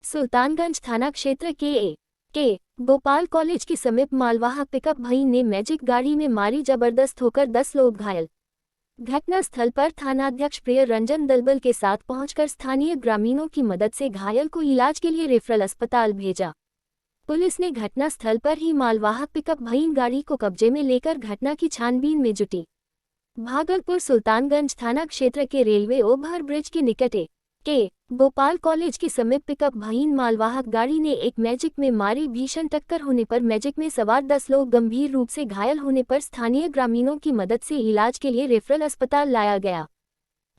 सुल्तानगंज थाना क्षेत्र के गोपाल कॉलेज के समीप मालवाहक पिकअप वाहन ने मैजिक गाड़ी में मारी जबरदस्त होकर 10 लोग घायल। घटना स्थल पर थानाध्यक्ष प्रिय रंजन दलबल के साथ पहुंचकर स्थानीय ग्रामीणों की मदद से घायल को इलाज के लिए रेफरल अस्पताल भेजा। पुलिस ने घटना स्थल पर ही मालवाहक पिकअप वाहन गाड़ी को कब्जे में लेकर घटना की छानबीन में जुटी। भागलपुर सुल्तानगंज थाना क्षेत्र के रेलवे ओवर ब्रिज के निकट के गोपाल कॉलेज के समीप पिकअप वाहन मालवाहक गाड़ी ने एक मैजिक में मारी भीषण टक्कर होने पर मैजिक में सवार 10 लोग गंभीर रूप से घायल होने पर स्थानीय ग्रामीणों की मदद से इलाज के लिए रेफरल अस्पताल लाया गया।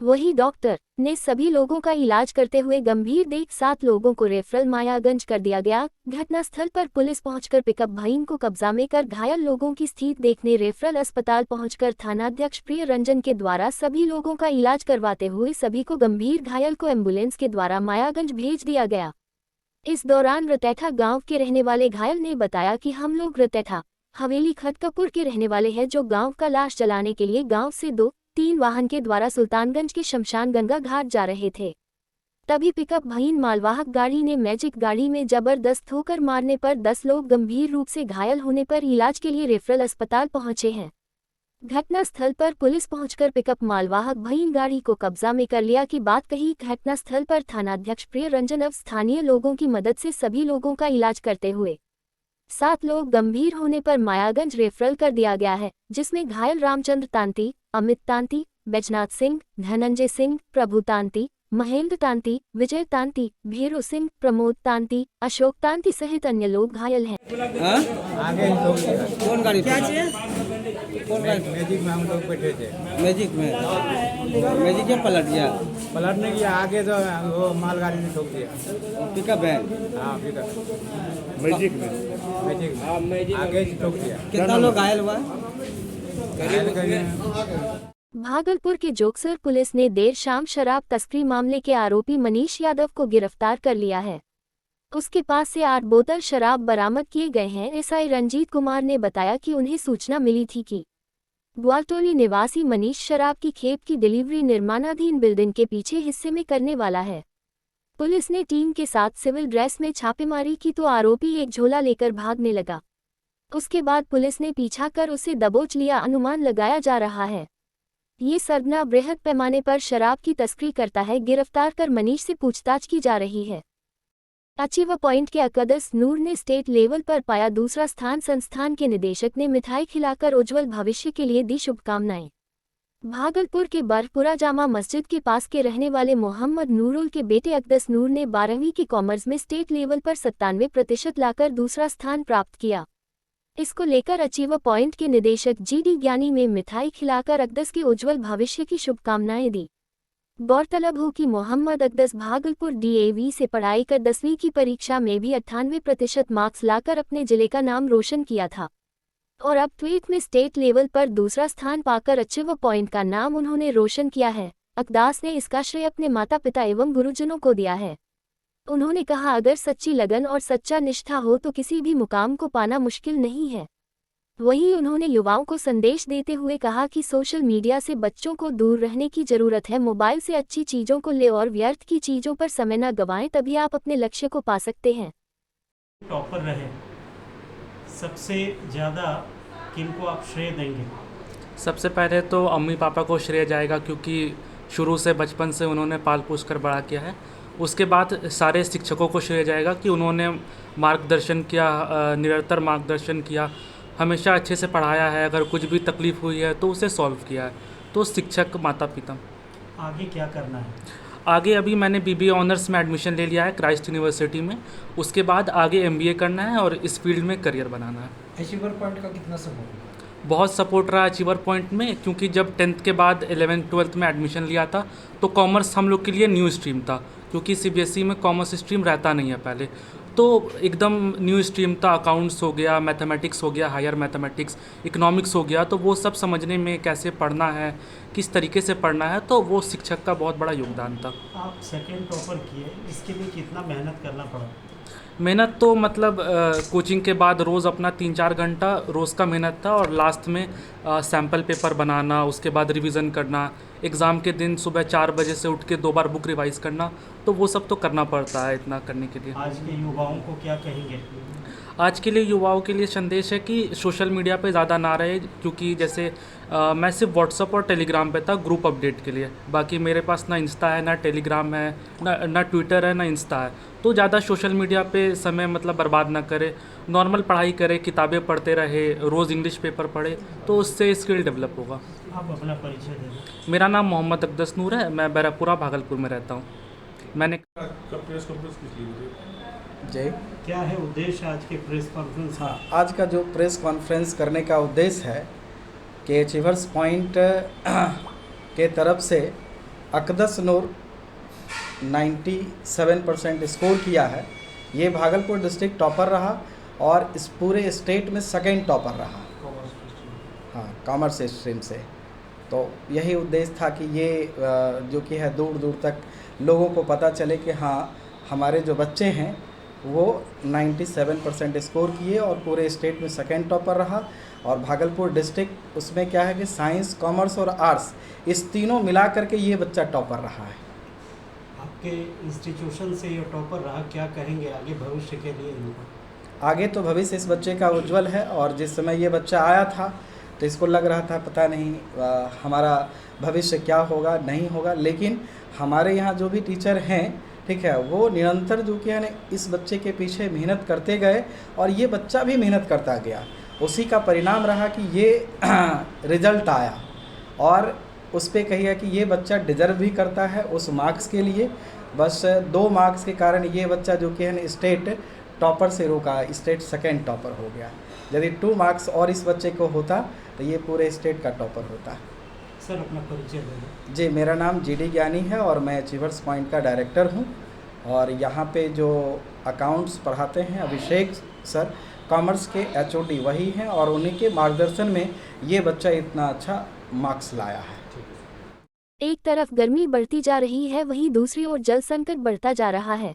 वही डॉक्टर ने सभी लोगों का इलाज करते हुए गंभीर देख 7 लोगों को रेफरल मायागंज कर दिया गया। घटनास्थल पर पुलिस पहुंचकर पिकअप वाहन को कब्जा में कर घायल लोगों की स्थिति देखने रेफरल अस्पताल पहुंचकर थानाध्यक्ष प्रिय रंजन के द्वारा सभी लोगों का इलाज करवाते हुए सभी को गंभीर घायल को एम्बुलेंस के द्वारा मायागंज भेज दिया गया। इस दौरान रतैठा गाँव के रहने वाले घायल ने बताया कि हम लोग रतैठा हवेली खटकपुर के रहने वाले हैं, जो गाँव का लाश जलाने के लिए गाँव से 2-3 वाहन के द्वारा सुल्तानगंज के शमशान गंगा घाट जा रहे थे। तभी पिकअप वाहन मालवाहक गाड़ी ने मैजिक गाड़ी में जबरदस्त होकर मारने पर 10 लोग गंभीर रूप से घायल होने पर इलाज के लिए रेफरल अस्पताल पहुंचे हैं। घटना स्थल पर पुलिस पहुंचकर पिकअप मालवाहक वाहन गाड़ी को कब्जा में कर लिया की बात कही। घटना स्थल पर थानाध्यक्ष प्रिय रंजन अब स्थानीय लोगों की मदद से सभी लोगों का इलाज करते हुए 7 लोग गंभीर होने पर मायागंज रेफरल कर दिया गया है, जिसमें घायल रामचंद्र तांती, अमित तांती, बैजनाथ सिंह, धनंजय सिंह, प्रभु तांती, महेंद्र तांती, विजय तांती, भीरू सिंह, प्रमोद तांती, अशोक तांती सहित अन्य लोग घायल हैं। आगे कौन गाड़ी क्या थी? चाहिए? कौन गाड़ी? मैजिक में हम लोग बैठे थे। मैजिक में क्या पलट गया? पलटने की आगे तो वो मालगाड़ी ने ठोक दिया। पिकअप है? हाँ पिकअप मैजिक में मैजिक में आगे से ठोक दिया। कितना लोग घायल हुआ? घायल करीब भागलपुर के जोगसर पुलिस ने देर शाम शराब तस्करी मामले के आरोपी मनीष यादव को गिरफ्तार कर लिया है। उसके पास से 8 बोतल शराब बरामद किए गए हैं। एसआई रंजीत कुमार ने बताया कि उन्हें सूचना मिली थी कि ग्वालटोली निवासी मनीष शराब की खेप की डिलीवरी निर्माणाधीन बिल्डिंग के पीछे हिस्से में करने वाला है। पुलिस ने टीम के साथ सिविल ड्रेस में छापेमारी की तो आरोपी एक झोला लेकर भागने लगा। उसके बाद पुलिस ने पीछा कर उसे दबोच लिया। अनुमान लगाया जा रहा है ये सरगना बृहद पैमाने पर शराब की तस्करी करता है। गिरफ्तार कर मनीष से पूछताछ की जा रही है। अचीवर पॉइंट के अकदस नूर ने स्टेट लेवल पर पाया दूसरा स्थान। संस्थान के निदेशक ने मिठाई खिलाकर उज्जवल भविष्य के लिए दी शुभकामनाएं। भागलपुर के बरपुरा जामा मस्जिद के पास के रहने वाले मोहम्मद नूरुल के बेटे अकदस नूर ने 12वीं की कॉमर्स में स्टेट लेवल पर 97% लाकर दूसरा स्थान प्राप्त किया। इसको लेकर अचीवर पॉइंट के निदेशक जीडी ज्ञानी में मिठाई खिलाकर अकदस के उज्जवल भविष्य की शुभकामनाएं दी। गौरतलब हो कि मोहम्मद अकदस भागलपुर डीएवी से पढ़ाई कर 10वीं की परीक्षा में भी 98% मार्क्स लाकर अपने जिले का नाम रोशन किया था और अब ट्वीट में स्टेट लेवल पर दूसरा स्थान पाकर अचीवर पॉइंट का नाम उन्होंने रोशन किया है। अकदास ने इसका श्रेय अपने माता पिता एवं गुरुजनों को दिया है। उन्होंने कहा, अगर सच्ची लगन और सच्चा निष्ठा हो तो किसी भी मुकाम को पाना मुश्किल नहीं है। वहीं उन्होंने युवाओं को संदेश देते हुए कहा कि सोशल मीडिया से बच्चों को दूर रहने की जरूरत है। मोबाइल से अच्छी चीज़ों को ले और व्यर्थ की चीज़ों पर समय न गंवाएं, तभी आप अपने लक्ष्य को पा सकते हैं। टॉपर रहे, सबसे ज़्यादा किनको आप श्रेय देंगे? सबसे पहले तो अम्मी पापा को श्रेय जाएगा, क्योंकि शुरू से बचपन से उन्होंने पाल पोस कर बड़ा किया है। उसके बाद सारे शिक्षकों को श्रेय जाएगा कि उन्होंने मार्गदर्शन किया, निरंतर मार्गदर्शन किया, हमेशा अच्छे से पढ़ाया है। अगर कुछ भी तकलीफ़ हुई है तो उसे सॉल्व किया है। तो शिक्षक, माता पिता। आगे क्या करना है? आगे अभी मैंने बीबीए ऑनर्स में एडमिशन ले लिया है क्राइस्ट यूनिवर्सिटी में। उसके बाद आगे एमबीए करना है और इस फील्ड में करियर बनाना है। अचीवर पॉइंट का कितना सपोर्ट? बहुत सपोर्ट रहा अचीवर पॉइंट में, क्योंकि जब 10th के बाद 11th-12th में एडमिशन लिया था तो कॉमर्स हम लोग के लिए न्यू स्ट्रीम था, क्योंकि सीबीएसई में कॉमर्स स्ट्रीम रहता नहीं है पहले। तो एकदम न्यू स्ट्रीम था। अकाउंट्स हो गया, मैथमेटिक्स हो गया, हायर मैथमेटिक्स, इकोनॉमिक्स हो गया, तो वो सब समझने में कैसे पढ़ना है, किस तरीके से पढ़ना है, तो वो शिक्षक का बहुत बड़ा योगदान था। आप सेकंड टॉपर किए, इसके लिए कितना मेहनत करना पड़ा? मेहनत तो मतलब कोचिंग के बाद रोज़ अपना 3-4 घंटा रोज़ का मेहनत था, और लास्ट में सैम्पल पेपर बनाना, उसके बाद रिवीजन करना, एग्ज़ाम के दिन सुबह 4 बजे से उठ के 2 बार बुक रिवाइज़ करना, तो वो सब तो करना पड़ता है इतना करने के लिए। आज के युवाओं को क्या कहेंगे? आज के लिए युवाओं के लिए संदेश है कि सोशल मीडिया पे ज़्यादा ना रहे, क्योंकि जैसे मैं सिर्फ व्हाट्सअप और टेलीग्राम पे था ग्रुप अपडेट के लिए, बाकी मेरे पास ना इंस्टा है, ना टेलीग्राम है, ना ट्विटर है, ना इंस्टा है। तो ज़्यादा सोशल मीडिया पे समय मतलब बर्बाद ना करे, नॉर्मल पढ़ाई करे, किताबें पढ़ते रहे, रोज़ इंग्लिश पेपर पढ़े, तो उससे स्किल डेवलप होगा। आप अपना परिचय दे दें। मेरा नाम मोहम्मद अकदस नूर है, मैं बैरापुरा भागलपुर में रहता हूँ। मैंने जय। क्या है उद्देश्य आज के प्रेस कॉन्फ्रेंस? हाँ, आज का जो प्रेस कॉन्फ्रेंस करने का उद्देश्य है कि अचीवर्स पॉइंट के तरफ से अकदस नूर 97% स्कोर किया है। ये भागलपुर डिस्ट्रिक्ट टॉपर रहा और इस पूरे स्टेट में सेकंड टॉपर रहा। हाँ, कॉमर्स स्ट्रीम से। तो यही उद्देश्य था कि ये जो कि है दूर दूर तक लोगों को पता चले कि हाँ, हमारे जो बच्चे हैं वो 97% स्कोर किए और पूरे स्टेट में सेकंड टॉपर रहा। और भागलपुर डिस्ट्रिक्ट उसमें क्या है कि साइंस, कॉमर्स और आर्ट्स इस तीनों मिला करके ये बच्चा टॉपर रहा है। आपके इंस्टीट्यूशन से ये टॉपर रहा, क्या कहेंगे आगे भविष्य के लिए इनको? आगे तो भविष्य इस बच्चे का उज्जवल है। और जिस समय ये बच्चा आया था तो इसको लग रहा था पता नहीं हमारा भविष्य क्या होगा, नहीं होगा, लेकिन हमारे यहाँ जो भी टीचर हैं, ठीक है, वो निरंतर जो कि है इस बच्चे के पीछे मेहनत करते गए और ये बच्चा भी मेहनत करता गया। उसी का परिणाम रहा कि ये रिज़ल्ट आया। और उस पे कहिए कि ये बच्चा डिज़र्व भी करता है उस मार्क्स के लिए। बस 2 मार्क्स के कारण ये बच्चा जो कि है स्टेट टॉपर से रुका, स्टेट सेकंड टॉपर हो गया। यदि 2 मार्क्स और इस बच्चे को होता तो ये पूरे स्टेट का टॉपर होता। सर अपना परिचय दे दें। जी, मेरा नाम जीडी ज्ञानी है और मैं अचीवर्स पॉइंट का डायरेक्टर हूँ। और यहाँ पे जो अकाउंट्स पढ़ाते हैं अभिषेक सर, कॉमर्स के एचओडी वही हैं और उन्हीं के मार्गदर्शन में ये बच्चा इतना अच्छा मार्क्स लाया है। एक तरफ गर्मी बढ़ती जा रही है, वहीं दूसरी ओर जल संकट बढ़ता जा रहा है।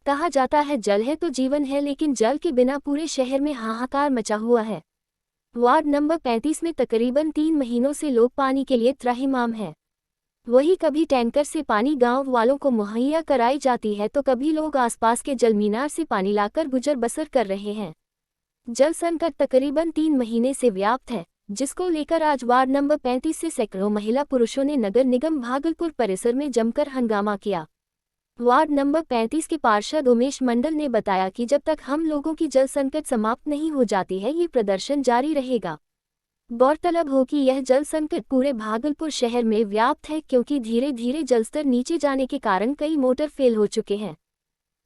कहा जाता है जल है तो जीवन है, लेकिन जल के बिना पूरे शहर में हाहाकार मचा हुआ है। वार्ड नंबर 35 में तकरीबन 3 महीनों से लोग पानी के लिए त्राहिमाम हैं। वही कभी टैंकर से पानी गांव वालों को मुहैया कराई जाती है, तो कभी लोग आसपास के जल मीनार से पानी लाकर गुजर बसर कर रहे हैं। जल संकट तकरीबन 3 महीने से व्याप्त है, जिसको लेकर आज वार्ड नंबर 35 से सैकड़ों महिला पुरुषों ने नगर निगम भागलपुर परिसर में जमकर हंगामा किया। वार्ड नंबर 35 के पार्षद उमेश मंडल ने बताया कि जब तक हम लोगों की जल संकट समाप्त नहीं हो जाती है, ये प्रदर्शन जारी रहेगा। गौरतलब हो कि यह जल संकट पूरे भागलपुर शहर में व्याप्त है, क्योंकि धीरे धीरे जलस्तर नीचे जाने के कारण कई मोटर फेल हो चुके हैं।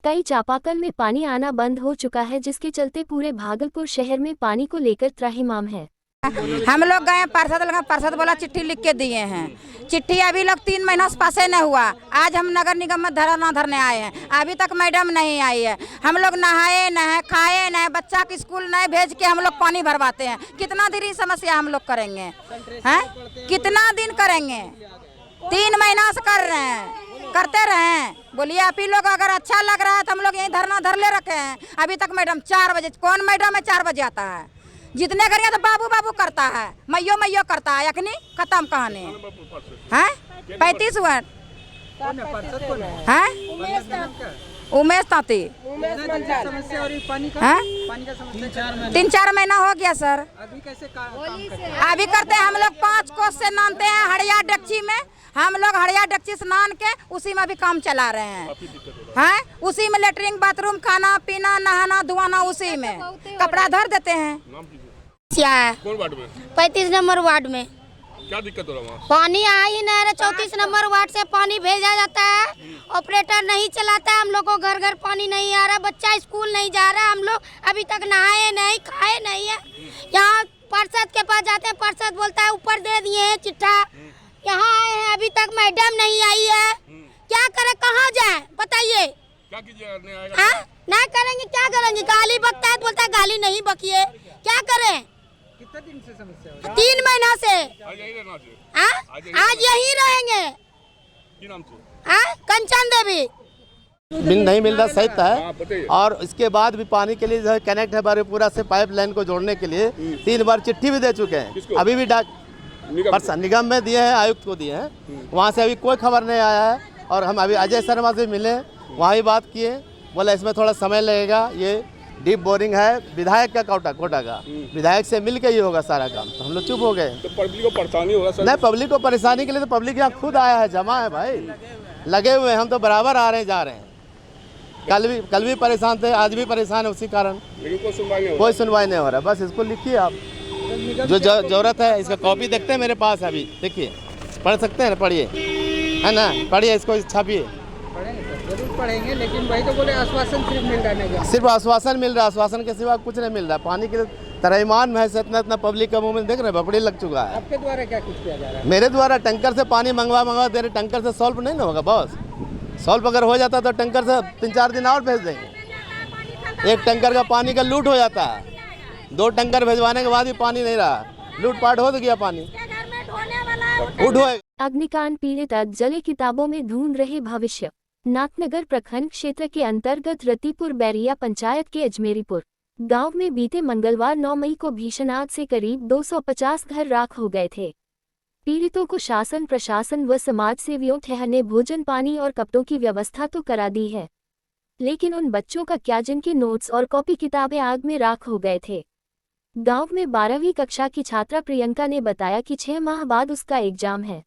कई चापाकल में पानी आना बंद हो चुका है, जिसके चलते पूरे भागलपुर शहर में पानी को लेकर त्राहिमाम है। हम लोग गए पार्षद बोला चिट्ठी लिख के दिए हैं। चिट्ठी अभी लोग 3 महीना से पासे नहीं हुआ। आज हम नगर निगम में धरना धरने आए हैं, अभी तक मैडम नहीं आई है। हम लोग नहाए न खाए न, बच्चा के स्कूल नहीं भेज के हम लोग पानी भरवाते हैं। कितना देर समस्या हम लोग करेंगे हैं? कितना दिन करेंगे? 3 महीना से कर रहे हैं, करते रहें। बोलिए आप ही लोग अगर अच्छा लग रहा है तो हम लोग यहीं धरना धर ले रखे हैं। अभी तक मैडम 4 बजे, कौन मैडम है 4 बजे आता है? जितने करिए तो बाबू बाबू करता है, मैयो मैयो करता है। अखनी खत्म कहानी है। 35 हुआ है उमेश ताती है। 3-4 महीना हो गया सर। अभी करते हैं हम लोग 5 कोस से नानते हैं हड़िया डेक्ची में। हम लोग हड़िया डेक्ची से नान के उसी में भी काम चला रहे हैं। उसी में लेटरिन, बाथरूम, खाना पीना, नहाना धोना उसी में, कपड़ा धर देते हैं। कौन वार्ड में? 35 नंबर वार्ड में। क्या दिक्कत हो रहा है? पानी आ ही नहीं रहा। 34 नंबर वार्ड से पानी भेजा जाता है, ऑपरेटर नहीं चलाता है। हम लोग को घर घर पानी नहीं आ रहा, बच्चा स्कूल नहीं जा रहा। हम लोग अभी तक नहाए नहीं, खाए नहीं है। यहाँ पार्षद के पास जाते हैं, पार्षद बोलता है ऊपर दे दिए हैं चिट्ठा। यहाँ आए हैं, अभी तक मैडम नहीं आई है। क्या करे, कहाँ जाए बताइए? क्या कीजिएगा? नहीं करेंगे, क्या करेंगे? गाली बकता है, बोलता है गाली नहीं बकिए, क्या करें? कितने दिन से समस्या है? 3 महीना से। आज यही रहना चाहिए। आज यही रहेंगे। क्या नाम से? कंचन देवी। नहीं मिल रहा, सही है। और इसके बाद भी पानी के लिए जो है कनेक्ट है बारीपुरा से पाइप लाइन को जोड़ने के लिए 3 बार चिट्ठी भी दे चुके हैं। अभी भी निगम में दिए हैं, आयुक्त को दिए हैं, वहाँ से अभी कोई खबर नहीं आया है। और हम अभी अजय शर्मा से मिले, वहाँ ही बात किए, बोला इसमें थोड़ा समय लगेगा, ये डीप बोरिंग है विधायक का कोटा का, विधायक से मिल के ही होगा सारा काम। तो हम लोग चुप हो गए। तो पब्लिक को परेशानी हो रहा है? नहीं, पब्लिक को परेशानी के लिए तो पब्लिक यहाँ खुद आया है, जमा है भाई, लगे हुए हैं। हम तो बराबर आ रहे हैं जा रहे हैं। कल भी परेशान थे, आज भी परेशान है उसी कारण। लेकिन कोई सुनवाई नहीं हो रहा। बस इसको लिखिए आप, जो जरूरत है। इसका कॉपी देखते हैं मेरे पास अभी, देखिए, पढ़ सकते हैं, पढ़िए, है ना, पढ़िए, इसको छापिए। पढ़ेंगे सर, जरूर पढ़ेंगे, लेकिन वही तो बोले आश्वासन सिर्फ मिल रहा है। सिर्फ आश्वासन मिल रहा है, आश्वासन के सिवा कुछ नहीं मिल रहा। पानी के तरईमान में से इतना पब्लिक का मुंह में देख रहे हैं, बपड़ी लग चुका है। आपके द्वारा क्या कुछ किया जा रहा है? मेरे द्वारा टैंकर से पानी मंगवा दे रहे। टैंकर से सॉल्व नहीं ना होगा बॉस। सॉल्व अगर हो जाता तो टैंकर से 3-4 दिन और भेज देंगे। एक टैंकर का पानी का लूट हो जाता है, 2 टैंकर भेजवाने के बाद भी पानी नहीं रहा, लूटपाट हो गया पानी। उठो। अग्निकांड पीड़ित जले किताबों में ढूंढ रहे भविष्य। नाथनगर प्रखंड क्षेत्र के अंतर्गत रतीपुर बैरिया पंचायत के अजमेरीपुर गांव में बीते मंगलवार 9 मई को भीषण आग से करीब 250 घर राख हो गए थे। पीड़ितों को शासन प्रशासन व समाज सेवियों ठहरने, भोजन, पानी और कपड़ों की व्यवस्था तो करा दी है, लेकिन उन बच्चों का क्या जिनके नोट्स और कॉपी किताबें आग में राख हो गए थे। गांव में 12वीं कक्षा की छात्रा प्रियंका ने बताया कि 6 माह बाद उसका एग्जाम है,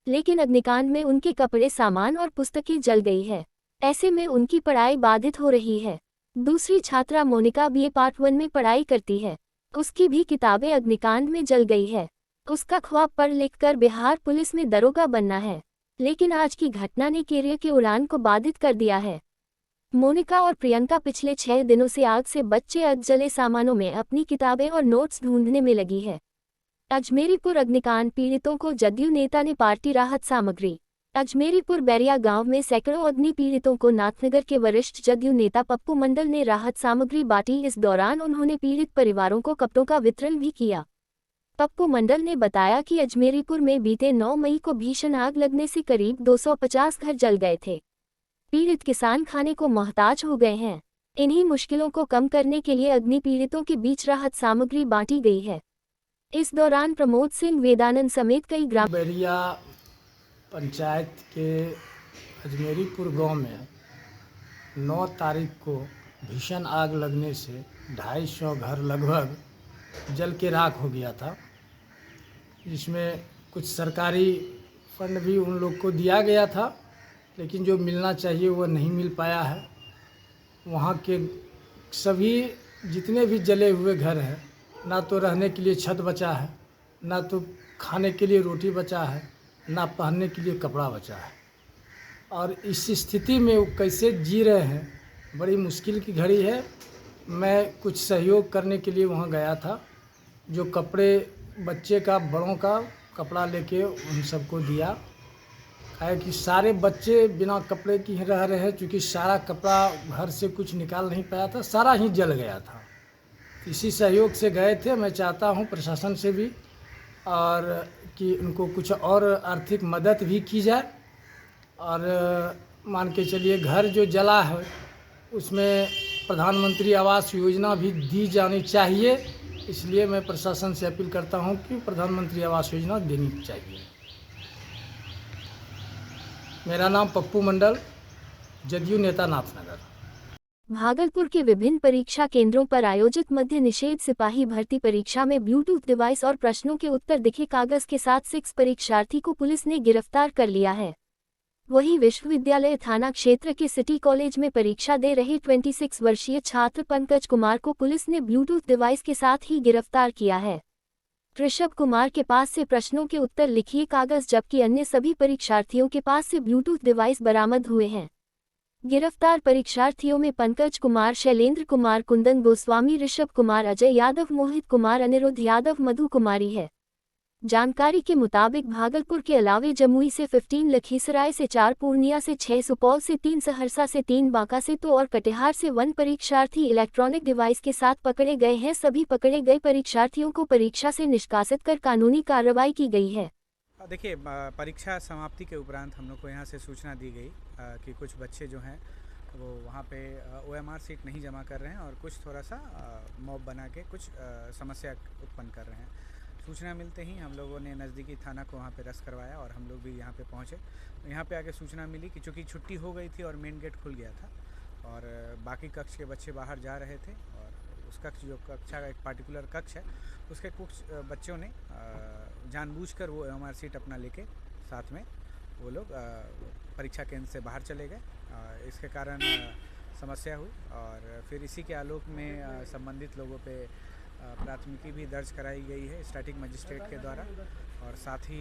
लेकिन अग्निकांड में उनके कपड़े, सामान और पुस्तकें जल गई है। ऐसे में उनकी पढ़ाई बाधित हो रही है। दूसरी छात्रा मोनिका BA पार्ट 1 में पढ़ाई करती है, उसकी भी किताबें अग्निकांड में जल गई है। उसका ख्वाब पढ़ लिख कर बिहार पुलिस में दरोगा बनना है, लेकिन आज की घटना ने कैरियर के उड़ान को बाधित कर दिया है। मोनिका और प्रियंका पिछले 6 दिनों से आग से बच्चे जले सामानों में अपनी किताबें और नोट्स ढूंढने में लगी है। अजमेरीपुर अग्निकांड पीड़ितों को जदयू नेता ने पार्टी राहत सामग्री। अजमेरीपुर बैरिया गांव में सैकड़ों अग्नि पीड़ितों को नाथनगर के वरिष्ठ जदयू नेता पप्पू मंडल ने राहत सामग्री बांटी। इस दौरान उन्होंने पीड़ित परिवारों को कपड़ों का वितरण भी किया। पप्पू मंडल ने बताया कि अजमेरीपुर में बीते 9 मई को भीषण आग लगने से करीब 250 घर जल गए थे। पीड़ित किसान खाने को मोहताज हो गए हैं। इन्हीं मुश्किलों को कम करने के लिए अग्नि पीड़ितों के बीच राहत सामग्री बांटी गई है। इस दौरान प्रमोद सिंह वेदानंद समेत कई ग्राम बैरिया पंचायत के अजमेरीपुर गांव में 9 तारीख को भीषण आग लगने से 250 घर लगभग जल के राख हो गया था। इसमें कुछ सरकारी फंड भी उन लोग को दिया गया था, लेकिन जो मिलना चाहिए वो नहीं मिल पाया है। वहाँ के सभी जितने भी जले हुए घर हैं, ना तो रहने के लिए छत बचा है, ना तो खाने के लिए रोटी बचा है, ना पहनने के लिए कपड़ा बचा है। और इस स्थिति में वो कैसे जी रहे हैं, बड़ी मुश्किल की घड़ी है। मैं कुछ सहयोग करने के लिए वहाँ गया था, जो कपड़े बच्चे का, बड़ों का कपड़ा लेके उन सबको दिया। है कि सारे बच्चे बिना कपड़े की ही रह रहे हैं, क्योंकि सारा कपड़ा घर से कुछ निकाल नहीं पाया था, सारा ही जल गया था। इसी सहयोग से गए थे। मैं चाहता हूँ प्रशासन से भी और कि उनको कुछ और आर्थिक मदद भी की जाए। और मान के चलिए घर जो जला है उसमें प्रधानमंत्री आवास योजना भी दी जानी चाहिए। इसलिए मैं प्रशासन से अपील करता हूं कि प्रधानमंत्री आवास योजना देनी चाहिए। मेरा नाम पप्पू मंडल, जदयू नेता, नाथनगर। भागलपुर के विभिन्न परीक्षा केंद्रों पर आयोजित मध्य निषेध सिपाही भर्ती परीक्षा में ब्लूटूथ डिवाइस और प्रश्नों के उत्तर दिखे कागज के साथ 6 परीक्षार्थी को पुलिस ने गिरफ्तार कर लिया है। वहीं विश्वविद्यालय थाना क्षेत्र के सिटी कॉलेज में परीक्षा दे रहे 26 वर्षीय छात्र पंकज कुमार को पुलिस ने ब्लूटूथ डिवाइस के साथ ही गिरफ्तार किया है। ऋषभ कुमार के पास से प्रश्नों के उत्तर लिखिए कागज, जबकि अन्य सभी परीक्षार्थियों के पास से ब्लूटूथ डिवाइस बरामद हुए हैं। गिरफ्तार परीक्षार्थियों में पंकज कुमार, शैलेंद्र कुमार, कुंदन गोस्वामी, ऋषभ कुमार, अजय यादव, मोहित कुमार, अनिरुद्ध यादव, मधु कुमारी है। जानकारी के मुताबिक भागलपुर के अलावे जमुई से 15, लखीसराय से 4, पूर्णिया से 6, सुपौल से 3, सहरसा से 3, बांका से 2 और कटिहार से 1 परीक्षार्थी इलेक्ट्रॉनिक डिवाइस के साथ पकड़े गए हैं। सभी पकड़े गए परीक्षार्थियों को परीक्षा से निष्कासित कर कानूनी कार्रवाई की गई है। देखिए, परीक्षा समाप्ति के उपरांत हम लोग को यहाँ से सूचना दी गई कि कुछ बच्चे जो हैं वो वहाँ पे OMR सीट नहीं जमा कर रहे हैं और कुछ थोड़ा सा मॉब बना के कुछ समस्या उत्पन्न कर रहे हैं। सूचना मिलते ही हम लोगों ने नज़दीकी थाना को वहाँ पे रस करवाया और हम लोग भी यहाँ पे पहुँचे। यहाँ पे आके सूचना मिली कि चूँकि छुट्टी हो गई थी और मेन गेट खुल गया था और बाकी कक्ष के बच्चे बाहर जा रहे थे और उस कक्ष जो कक्षा का एक पार्टिकुलर कक्ष है उसके कुछ बच्चों ने जानबूझकर वो OMR सीट अपना लेके साथ में वो लोग परीक्षा केंद्र से बाहर चले गए। इसके कारण समस्या हुई और फिर इसी के आलोक में संबंधित लोगों पे प्राथमिकी भी दर्ज कराई गई है स्टैटिक मजिस्ट्रेट के द्वारा और साथ ही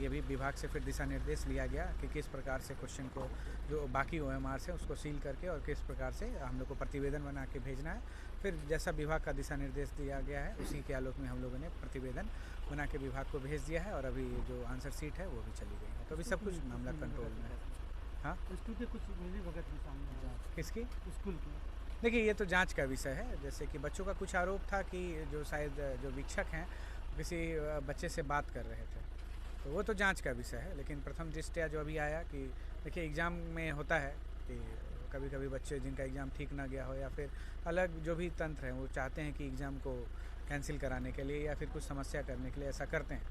ये भी विभाग से फिर दिशा निर्देश लिया गया कि किस प्रकार से क्वेश्चन को जो बाकी OMR है उसको सील करके और किस प्रकार से हम लोग को प्रतिवेदन बना के भेजना है। फिर जैसा विभाग का दिशा निर्देश दिया गया है उसी के आलोक में हम लोगों ने प्रतिवेदन बना के विभाग को भेज दिया है और अभी जो आंसर सीट है वो भी चली गई है। तो अभी सब कुछ मामला कंट्रोल में है। हाँ, स्कूल के कुछ मिलीभगत भी सामने आया। किसकी? स्कूल की। देखिए ये तो जांच का विषय है। जैसे कि बच्चों का कुछ आरोप था कि जो शायद जो शिक्षक हैं किसी बच्चे से बात कर रहे थे, तो वो तो जांच का विषय है। लेकिन प्रथम दृष्टया जो अभी आया कि देखिए एग्ज़ाम में होता है कि कभी कभी बच्चे जिनका एग्ज़ाम ठीक ना गया हो या फिर अलग जो भी तंत्र है वो चाहते हैं कि एग्ज़ाम को कैंसिल कराने के लिए या फिर कुछ समस्या करने के लिए ऐसा करते हैं।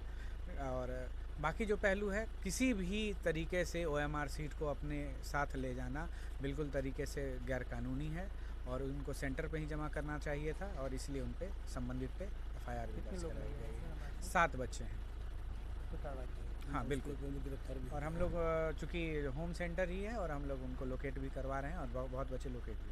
और बाकी जो पहलू है किसी भी तरीके से OMR सीट को अपने साथ ले जाना बिल्कुल तरीके से गैरकानूनी है और उनको सेंटर पे ही जमा करना चाहिए था और इसलिए उन पे संबंधित पे FIR भी दर्ज कराई गई है। 7 बच्चे हैं। हाँ बिल्कुल। और हम लोग चूँकि होम सेंटर ही है और हम लोग उनको लोकेट भी करवा रहे हैं और बहुत बच्चे लोकेट भी